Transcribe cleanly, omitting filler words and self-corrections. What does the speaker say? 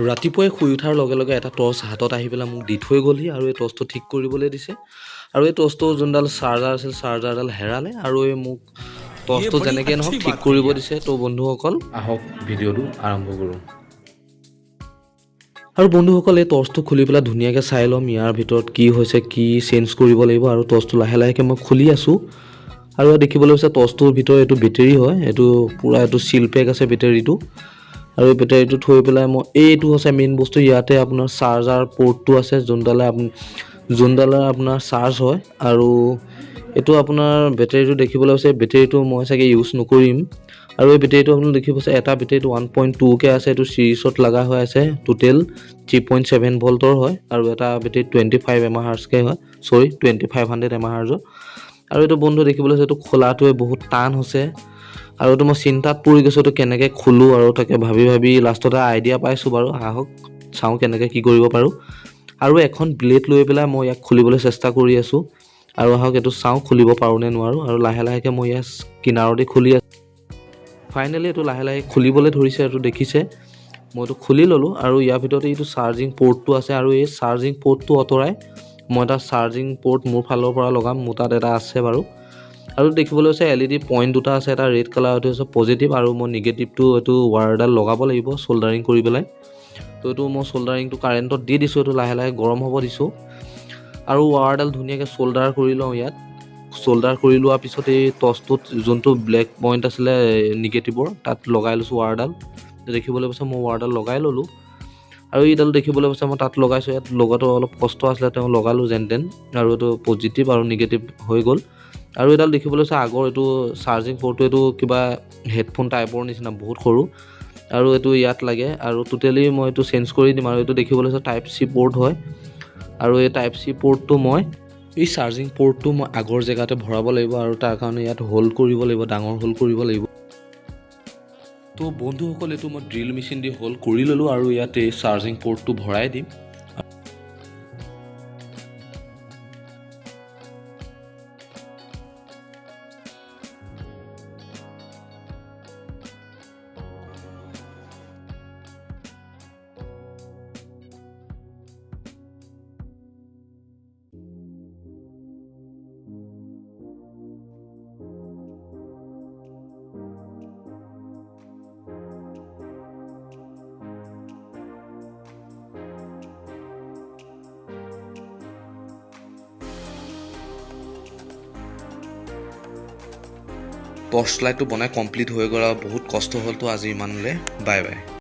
ৰাতিপুৱাই শুই উঠাৰ লগে লগে এটা টৰ্চ হাতত আহি পেলাই মোক দি থৈ গ'লহি আৰু এই টৰ্চটো ঠিক কৰিবলৈ দিছে আৰু এই টৰ্চটো যোনডাল চাৰ্জাৰ আছিল চাৰ্জাৰডাল হেৰালে আৰু এই মোক টৰ্চটো যেনেকৈ নহওক ঠিক কৰিব দিছে। তো বন্ধুসকল আহক ভিডিঅ'টো আৰম্ভ কৰোঁ। আৰু বন্ধুসকল এই টৰ্চটো খুলি পেলাই ধুনীয়াকৈ চাই ল'ম ইয়াৰ ভিতৰত কি হৈছে, কি চেঞ্জ কৰিব লাগিব। আৰু টৰ্চটো লাহে লাহেকৈ মই খুলি আছোঁ আৰু দেখিবলৈ হৈছে টৰ্চটোৰ ভিতৰত এইটো বেটেৰী হয়, এইটো পূৰা এইটো চিল পেক আছে বেটেৰীটো। আৰু এই বেটাৰীটো থৈ পেলাই মই এইটো হৈছে মেইন বস্তু, ইয়াতে আপোনাৰ চাৰ্জাৰ পৰ্টটো আছে যোনডালে আপোনাৰ চাৰ্জ হয়। আৰু এইটো আপোনাৰ বেটেৰীটো দেখিবলৈ হৈছে, বেটেৰীটো মই চাগে ইউজ নকৰিম। আৰু এই বেটেৰীটো আপুনি দেখিব পাইছে এটা বেটেৰীটো 1.2K আছে, এইটো চিৰিজত লগা হৈ আছে, টোটেল 3.7 ভল্টৰ হয়। আৰু এটা বেটেৰী 25 mAhকে হয়, 2500 mAh। আৰু এইটো বন্ধু দেখিবলৈ হৈছে এইটো খোলাটোৱে বহুত টান হৈছে আৰু এইটো মই চিন্তাত পৰি গৈছোঁ এইটো কেনেকৈ খোলোঁ। আৰু তাকে ভাবি লাষ্টত আইডিয়া পাইছোঁ বাৰু, আহক চাওঁ কেনেকৈ কি কৰিব পাৰোঁ। আৰু এখন ব্লেড লৈ পেলাই মই ইয়াক খুলিবলৈ চেষ্টা কৰি আছোঁ আৰু আহক এইটো চাওঁ খুলিব পাৰোঁ নে নোৱাৰোঁ। আৰু লাহে লাহেকৈ মই ইয়াৰ কিনাৰতে খুলি আছোঁ। ফাইনেলি এইটো লাহে লাহে খুলিবলৈ ধৰিছে, এইটো দেখিছে মই এইটো খুলি ল'লোঁ। আৰু ইয়াৰ ভিতৰতে এইটো চাৰ্জিং পৰ্টটো আছে আৰু এই চাৰ্জিং পৰ্টটো আঁতৰাই মই এটা চাৰ্জিং পৰ্ট মোৰ ফালৰ পৰা লগাম, মোৰ তাত এটা আছে বাৰু। আৰু দেখিবলৈ হৈছে LED পইণ্ট দুটা আছে, এটা ৰেড কালাৰ এইটো হৈছে পজিটিভ আৰু মই নিগেটিভটো এইটো ৱায়াৰডাল লগাব লাগিব চল্ডাৰিং কৰি পেলাই। তো এইটো মই চল্ডাৰিংটো কাৰেণ্টত দি দিছোঁ, এইটো লাহে লাহে গৰম হ'ব দিছোঁ আৰু ৱায়াৰডাল ধুনীয়াকৈ চল্ডাৰ কৰি লওঁ। ইয়াত চল্ডাৰ কৰি লোৱাৰ পিছত এই টৰ্চটোত যোনটো ব্লেক পইণ্ট আছিলে নিগেটিভৰ তাত লগাই লৈছোঁ ৱায়াৰডাল। দেখিবলৈ পাইছে মই ৱায়াৰডাল লগাই ল'লোঁ আৰু এইডাল দেখিবলৈ পাইছে মই তাত লগাইছোঁ। ইয়াত লগোৱাটো অলপ কষ্ট আছিলে, তেওঁ লগালোঁ যেন তেন আৰু এইটো পজিটিভ আৰু নিগেটিভ হৈ গ'ল। আৰু এইডাল দেখিবলৈ পাইছে আগৰ এইটো চাৰ্জিং পৰ্টটো এইটো কিবা হেডফোন টাইপৰ নিচিনা বহুত সৰু আৰু এইটো ইয়াত লাগে আৰু টোটেলি মই এইটো চেঞ্জ কৰি দিম। আৰু এইটো দেখিবলৈ পাইছে টাইপ চি পৰ্ট হয় আৰু এই টাইপ চি পৰ্টটো মই এই চাৰ্জিং পৰ্টটো মই আগৰ জেগাতে ভৰাব লাগিব আৰু তাৰ কাৰণে ইয়াত হোল্ড কৰিব লাগিব, ডাঙৰ হোল্ড কৰিব লাগিব। তো বন্ধুসকল এইটো মই ড্ৰিল মেচিন দি হোল্ড কৰি ল'লোঁ আৰু ইয়াতে চাৰ্জিং পৰ্টটো ভৰাই দিম। টৰ্চ লাইটটো বনাই কমপ্লিট হৈ গ'ল আৰু বহুত কষ্ট হ'লতো আজি ইমানলৈ। Bye bye.